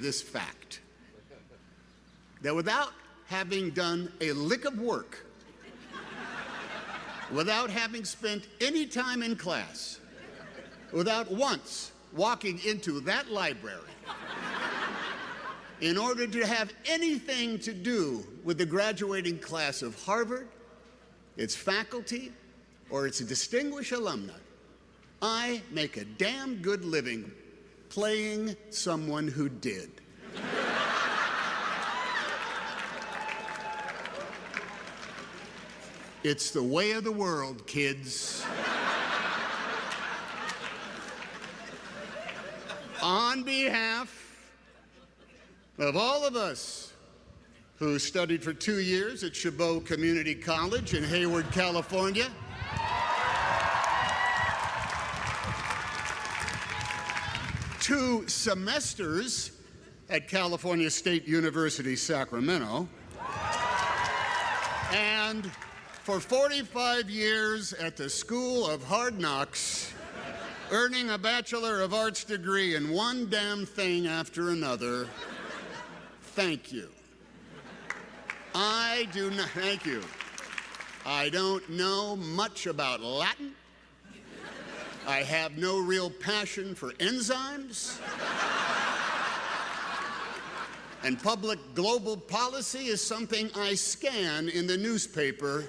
this fact that without having done a lick of work, without having spent any time in class, without once walking into that library, in order to have anything to do with the graduating class of Harvard, its faculty, or its distinguished alumni, I make a damn good living playing someone who did. It's the way of the world, kids. On behalf of all of us who studied for 2 years at Chabot Community College in Hayward, California, 2 semesters at California State University, Sacramento, and for 45 years at the School of Hard Knocks, earning a Bachelor of Arts degree in one damn thing after another. Thank you. Thank you. I don't know much about Latin. I have no real passion for enzymes. And public global policy is something I scan in the newspaper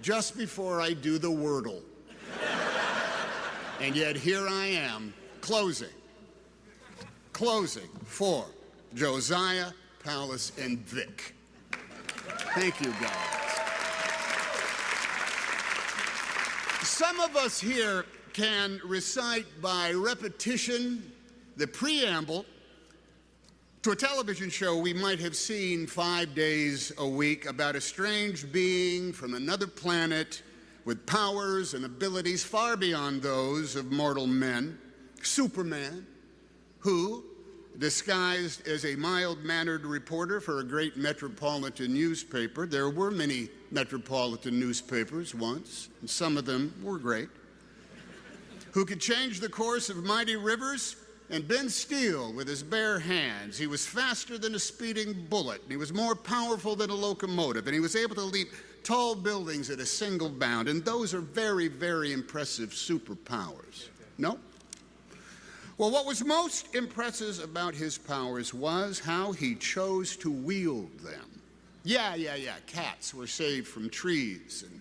just before I do the Wordle. And yet here I am, closing for Josiah, Palace, and Vic. Thank you, guys. Some of us here can recite by repetition the preamble to a television show we might have seen 5 days a week about a strange being from another planet with powers and abilities far beyond those of mortal men, Superman, who, disguised as a mild-mannered reporter for a great metropolitan newspaper — there were many metropolitan newspapers once, and some of them were great — who could change the course of mighty rivers and bend steel with his bare hands. He was faster than a speeding bullet, and he was more powerful than a locomotive, and he was able to leap tall buildings at a single bound, and those are very, very impressive superpowers. No? Well, what was most impressive about his powers was how he chose to wield them. Yeah, cats were saved from trees, and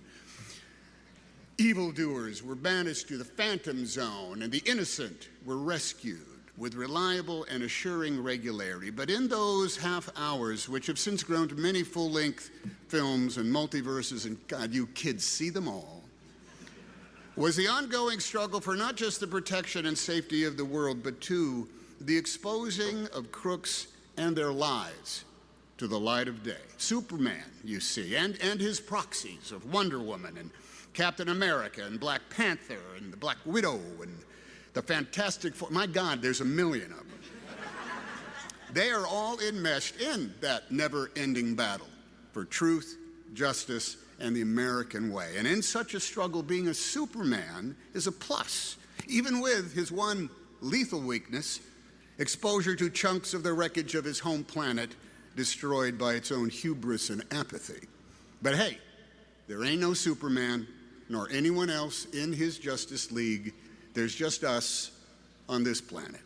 evildoers were banished to the phantom zone, and the innocent were rescued with reliable and assuring regularity. But in those half hours, which have since grown to many full-length films and multiverses, and God, you kids see them all, was the ongoing struggle for not just the protection and safety of the world, but too the exposing of crooks and their lies to the light of day. Superman, you see, and his proxies of Wonder Woman and Captain America and Black Panther and the Black Widow and the Fantastic Four. My God, there's a million of them. They are all enmeshed in that never-ending battle for truth, justice, and the American way. And in such a struggle, being a Superman is a plus, even with his one lethal weakness, exposure to chunks of the wreckage of his home planet destroyed by its own hubris and apathy. But hey, there ain't no Superman nor anyone else in his Justice League. There's just us on this planet.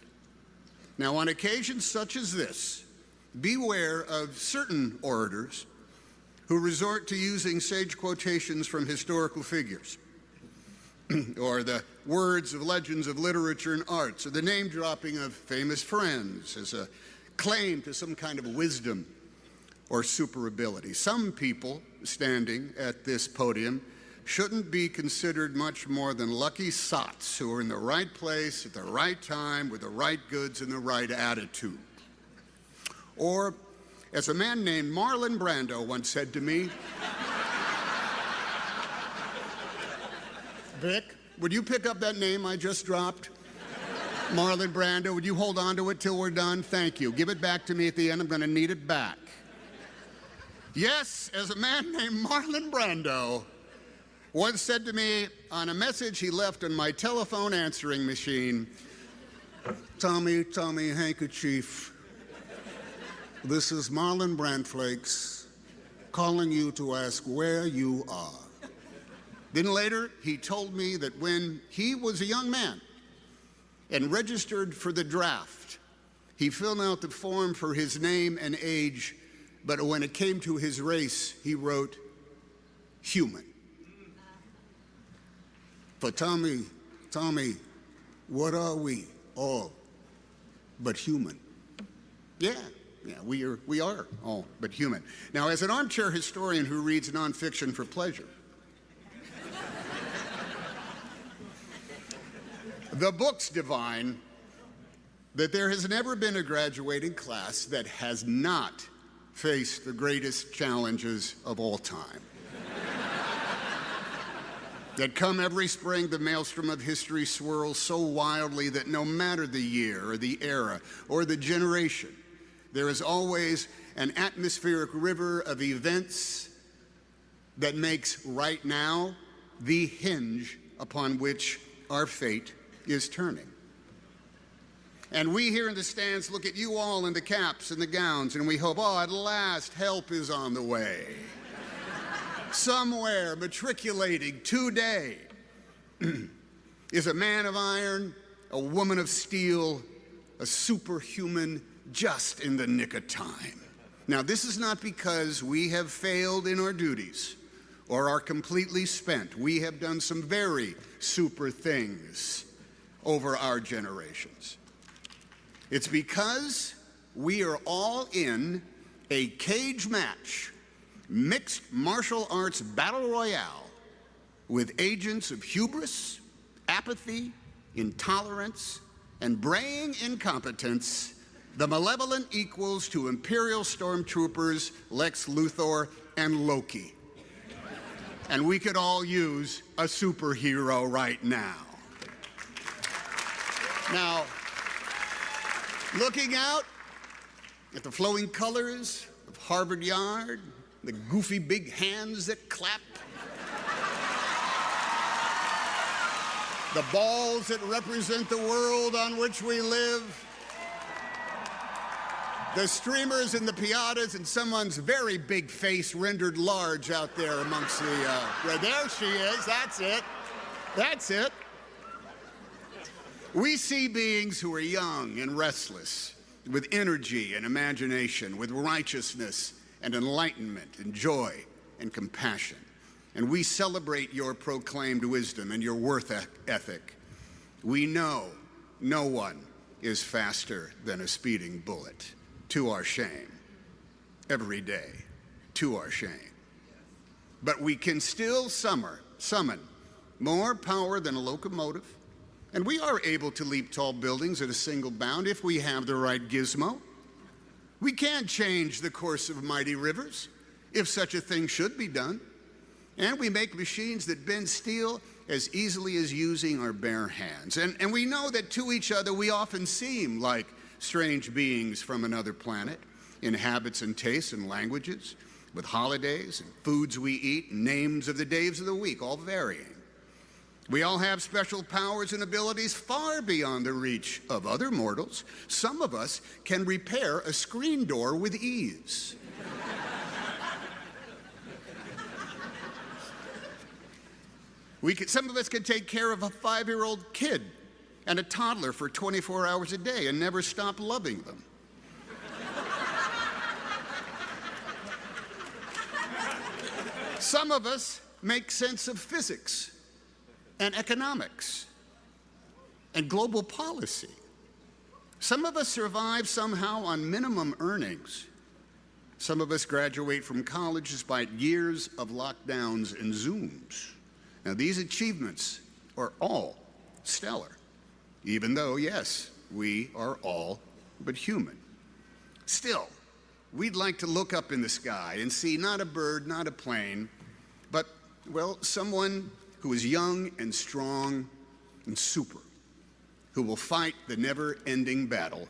Now, on occasions such as this, beware of certain orators who resort to using sage quotations from historical figures, or the words of legends of literature and arts, or the name-dropping of famous friends as a claim to some kind of wisdom or super ability. Some people standing at this podium shouldn't be considered much more than lucky sots who are in the right place at the right time with the right goods and the right attitude. Or, as a man named Marlon Brando once said to me, Vic, would you pick up that name I just dropped? Marlon Brando, would you hold on to it till we're done? Thank you. Give it back to me at the end. I'm going to need it back. Yes, as a man named Marlon Brando once said to me on a message he left on my telephone answering machine, Tommy, handkerchief. This is Marlon Brandflakes calling you to ask where you are. Then later, he told me that when he was a young man and registered for the draft, he filled out the form for his name and age, but when it came to his race, he wrote human. For Tommy, what are we all but human? Yeah, we are all but human. Now, as an armchair historian who reads nonfiction for pleasure, the books divine that there has never been a graduating class that has not faced the greatest challenges of all time. That come every spring, the maelstrom of history swirls so wildly that no matter the year or the era or the generation, there is always an atmospheric river of events that makes right now the hinge upon which our fate is turning. And we here in the stands look at you all in the caps and the gowns, and we hope, oh, at last help is on the way. Somewhere matriculating today is a man of iron, a woman of steel, a superhuman just in the nick of time. Now, this is not because we have failed in our duties or are completely spent. We have done some very super things over our generations. It's because we are all in a cage match, mixed martial arts battle royale with agents of hubris, apathy, intolerance, and braying incompetence, the malevolent equals to Imperial stormtroopers Lex Luthor and Loki. And we could all use a superhero right now. Now, looking out at the flowing colors of Harvard Yard, the goofy big hands that clap, the balls that represent the world on which we live, the streamers and the piatas, and someone's very big face rendered large out there amongst the, there she is, that's it, that's it. We see beings who are young and restless, with energy and imagination, with righteousness and enlightenment and joy and compassion. And we celebrate your proclaimed wisdom and your worth ethic. We know no one is faster than a speeding bullet, to our shame, every day, to our shame. But we can still summon more power than a locomotive, and we are able to leap tall buildings at a single bound if we have the right gizmo. We can change the course of mighty rivers, if such a thing should be done. And we make machines that bend steel as easily as using our bare hands. And we know that to each other we often seem like strange beings from another planet, in habits and tastes and languages, with holidays and foods we eat, and names of the days of the week, all varying. We all have special powers and abilities far beyond the reach of other mortals. Some of us can repair a screen door with ease. Some of us can take care of a 5-year-old kid and a toddler for 24 hours a day and never stop loving them. Some of us make sense of physics and economics and global policy. Some of us survive somehow on minimum earnings. Some of us graduate from college despite years of lockdowns and Zooms. Now, these achievements are all stellar, even though, yes, we are all but human. Still, we'd like to look up in the sky and see not a bird, not a plane, but, well, someone who is young and strong and super, who will fight the never-ending battle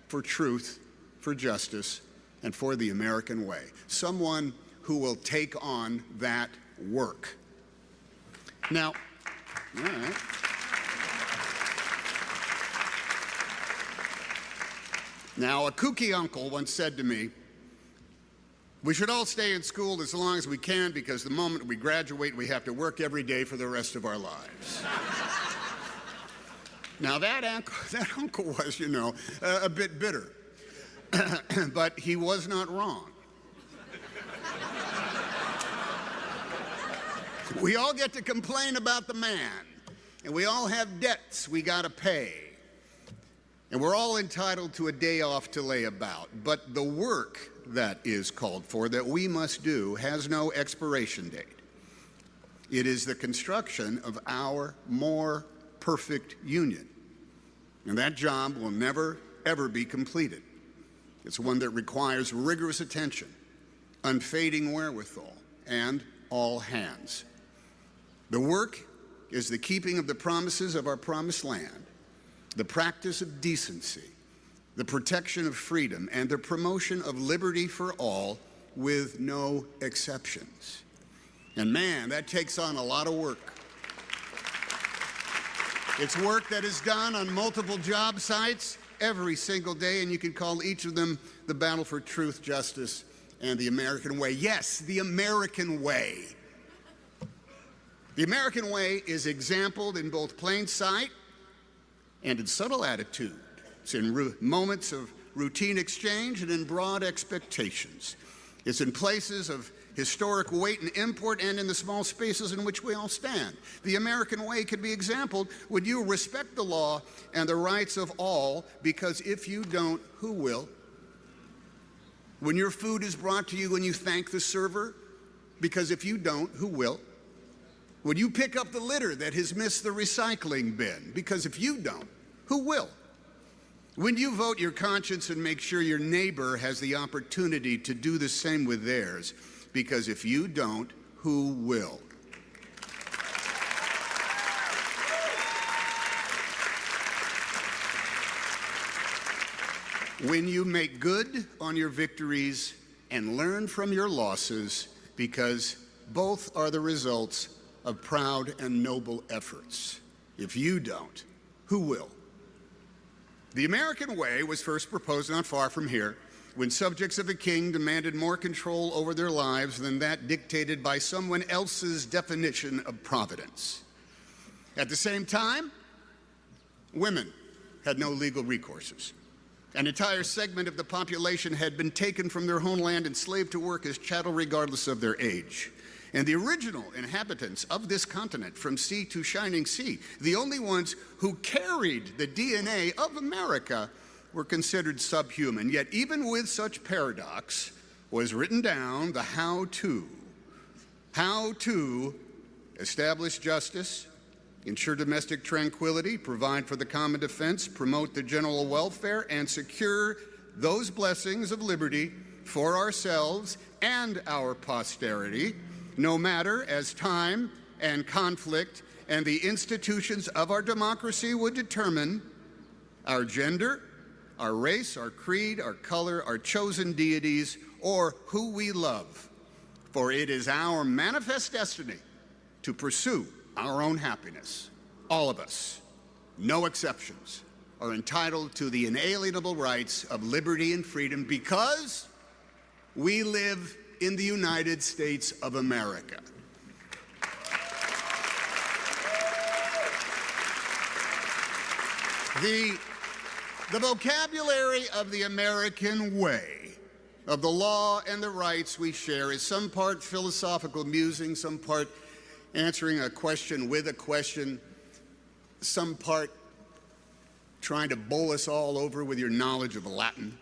for truth, for justice, and for the American way. Someone who will take on that work. Now, all right. Now, a kooky uncle once said to me, "We should all stay in school as long as we can because the moment we graduate, we have to work every day for the rest of our lives." Now, that uncle was, a bit bitter, but he was not wrong. We all get to complain about the man, and we all have debts we got to pay, and we're all entitled to a day off to lay about, but the work that is called for, that we must do, has no expiration date. It is the construction of our more perfect union. And that job will never, ever be completed. It's one that requires rigorous attention, unfading wherewithal, and all hands. The work is the keeping of the promises of our promised land, the practice of decency, the protection of freedom, and the promotion of liberty for all with no exceptions. And man, that takes on a lot of work. It's work that is done on multiple job sites every single day, and you can call each of them the battle for truth, justice, and the American way. Yes, the American way. The American way is exampled in both plain sight and in subtle attitude. It's in moments of routine exchange and in broad expectations. It's in places of historic weight and import and in the small spaces in which we all stand. The American way could be exampled when you respect the law and the rights of all, because if you don't, who will? When your food is brought to you and you thank the server, because if you don't, who will? When you pick up the litter that has missed the recycling bin, because if you don't, who will? When you vote your conscience and make sure your neighbor has the opportunity to do the same with theirs, because if you don't, who will? When you make good on your victories and learn from your losses, because both are the results of proud and noble efforts. If you don't, who will? The American way was first proposed not far from here, when subjects of a king demanded more control over their lives than that dictated by someone else's definition of providence. At the same time, women had no legal recourses. An entire segment of the population had been taken from their homeland and enslaved to work as chattel regardless of their age. And the original inhabitants of this continent, from sea to shining sea, the only ones who carried the DNA of America, were considered subhuman. Yet even with such paradox was written down the how-to. How to establish justice, ensure domestic tranquility, provide for the common defense, promote the general welfare, and secure those blessings of liberty for ourselves and our posterity, no matter as time and conflict and the institutions of our democracy would determine our gender, our race, our creed, our color, our chosen deities, or who we love. For it is our manifest destiny to pursue our own happiness. All of us, no exceptions, are entitled to the inalienable rights of liberty and freedom because we live in the United States of America. The vocabulary of the American way, of the law and the rights we share, is some part philosophical musing, some part answering a question with a question, some part trying to bowl us all over with your knowledge of Latin.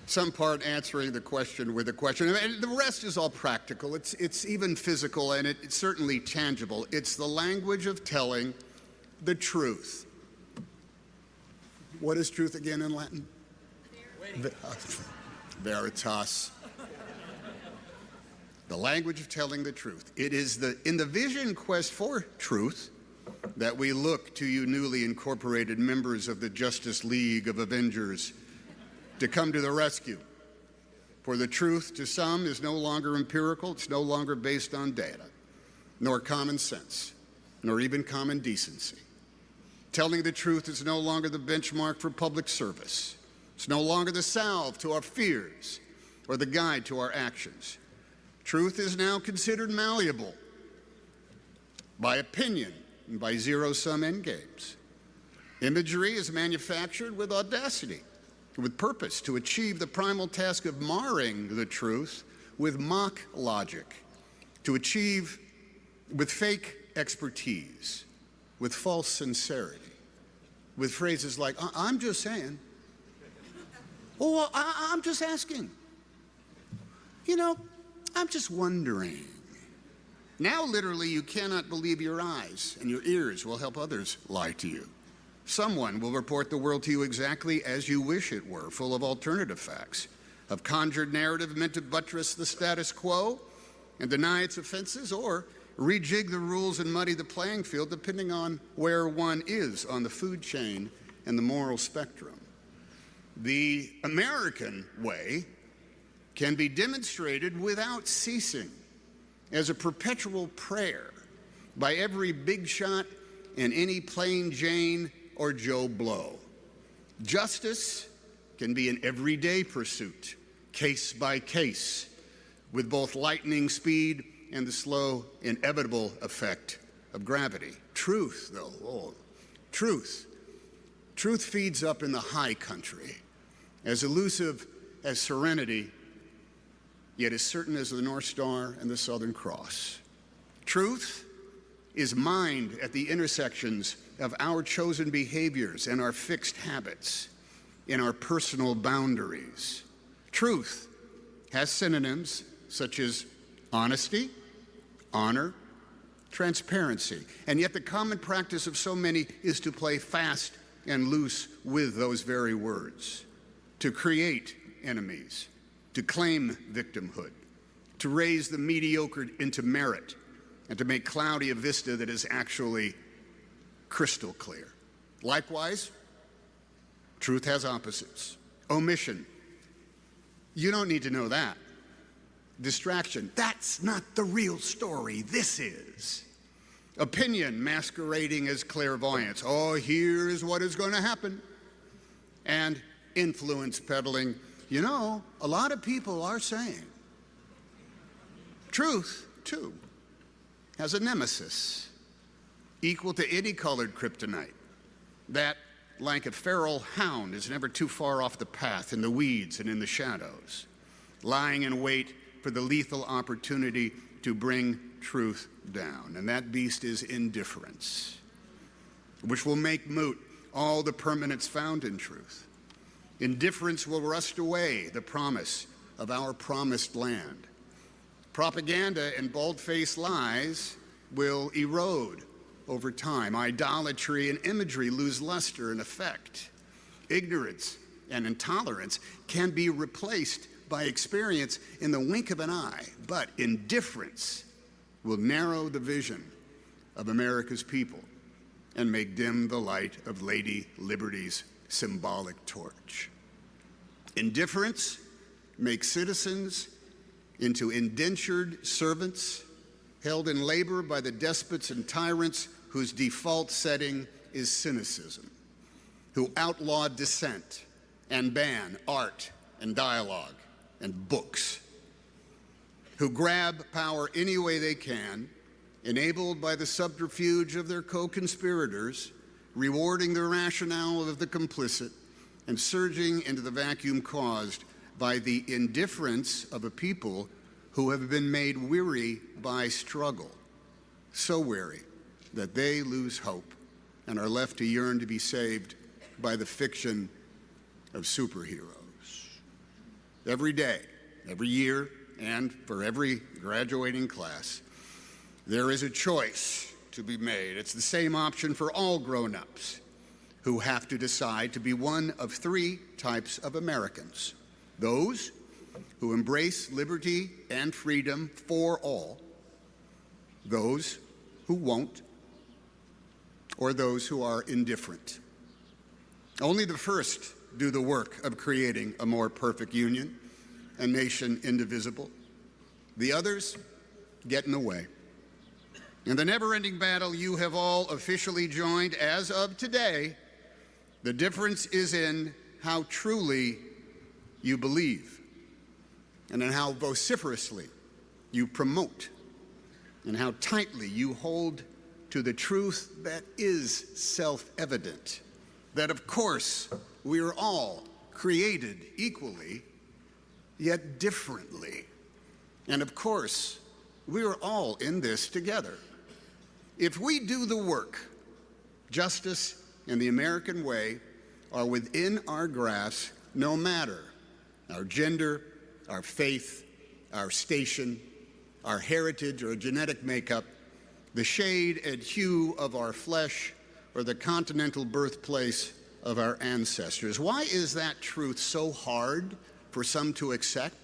Some part answering the question with a question. And the rest is all practical. It's even physical, and it's certainly tangible. It's the language of telling the truth. What is truth again in Latin? Veritas. The language of telling the truth. It is in the vision quest for truth that we look to you newly incorporated members of the Justice League of Avengers to come to the rescue. For the truth to some is no longer empirical, it's no longer based on data, nor common sense, nor even common decency. Telling the truth is no longer the benchmark for public service. It's no longer the salve to our fears or the guide to our actions. Truth is now considered malleable by opinion and by zero-sum endgames. Imagery is manufactured with audacity, with purpose to achieve the primal task of marring the truth with mock logic, to achieve with fake expertise, with false sincerity, with phrases like, I'm just saying, or I'm just asking, I'm just wondering. Now, literally, you cannot believe your eyes, and your ears will help others lie to you. Someone will report the world to you exactly as you wish it were, full of alternative facts, of conjured narrative meant to buttress the status quo and deny its offenses, or rejig the rules and muddy the playing field depending on where one is on the food chain and the moral spectrum. The American way can be demonstrated without ceasing as a perpetual prayer by every big shot and any plain Jane or Joe Blow. Justice can be an everyday pursuit, case by case, with both lightning speed and the slow, inevitable effect of gravity. Truth, though, truth. Truth feeds up in the high country, as elusive as serenity, yet as certain as the North Star and the Southern Cross. Truth is mined at the intersections of our chosen behaviors and our fixed habits, in our personal boundaries. Truth has synonyms such as honesty, honor, transparency, and yet the common practice of so many is to play fast and loose with those very words, to create enemies, to claim victimhood, to raise the mediocre into merit, and to make cloudy a vista that is actually crystal clear. Likewise, truth has opposites. Omission. You don't need to know that. Distraction. That's not the real story. This is. Opinion masquerading as clairvoyance. Oh, here's what is going to happen. And influence peddling. A lot of people are saying. Truth, too, has a nemesis equal to any colored kryptonite that, like a feral hound, is never too far off the path in the weeds and in the shadows, lying in wait for the lethal opportunity to bring truth down. And that beast is indifference, which will make moot all the permanence found in truth. Indifference will rust away the promise of our promised land. Propaganda and bald-faced lies will erode over time. Idolatry and imagery lose luster and effect. Ignorance and intolerance can be replaced by experience in the wink of an eye, but indifference will narrow the vision of America's people and make dim the light of Lady Liberty's symbolic torch. Indifference makes citizens into indentured servants held in labor by the despots and tyrants whose default setting is cynicism, who outlaw dissent and ban art and dialogue and books, who grab power any way they can, enabled by the subterfuge of their co-conspirators, rewarding the rationale of the complicit, and surging into the vacuum caused by the indifference of a people who have been made weary by struggle, so weary that they lose hope and are left to yearn to be saved by the fiction of superheroes. Every day, every year, and for every graduating class, there is a choice to be made. It's the same option for all grown-ups who have to decide to be one of three types of Americans: those who embrace liberty and freedom for all, those who won't, or those who are indifferent. Only the first do the work of creating a more perfect union, a nation indivisible. The others get in the way. In the never-ending battle you have all officially joined as of today, the difference is in how truly you believe and in how vociferously you promote and how tightly you hold to the truth that is self-evident, that of course we are all created equally, yet differently. And of course, we are all in this together. If we do the work, justice and the American way are within our grasp, no matter our gender, our faith, our station, our heritage or genetic makeup, the shade and hue of our flesh, or the continental birthplace of our ancestors. Why is that truth so hard for some to accept,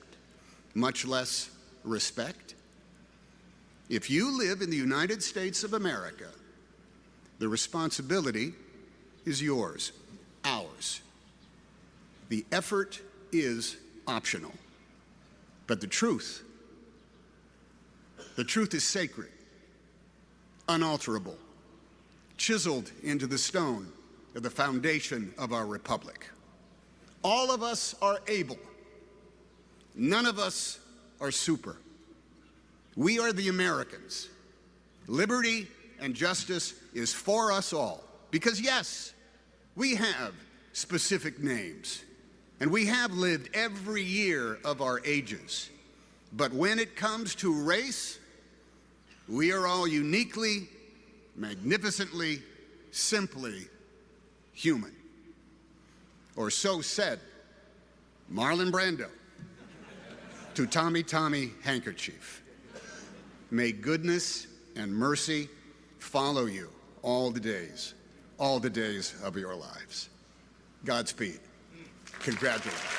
much less respect? If you live in the United States of America, the responsibility is yours, ours. The effort is optional. But the truth is sacred, unalterable, chiseled into the stone of the foundation of our republic. All of us are able. None of us are super. We are the Americans. Liberty and justice is for us all. Because yes, we have specific names, and we have lived every year of our ages. But when it comes to race, we are all uniquely, magnificently, simply human. Or so said Marlon Brando to Tommy Tommy Handkerchief. May goodness and mercy follow you all the days of your lives. Godspeed. Congratulations.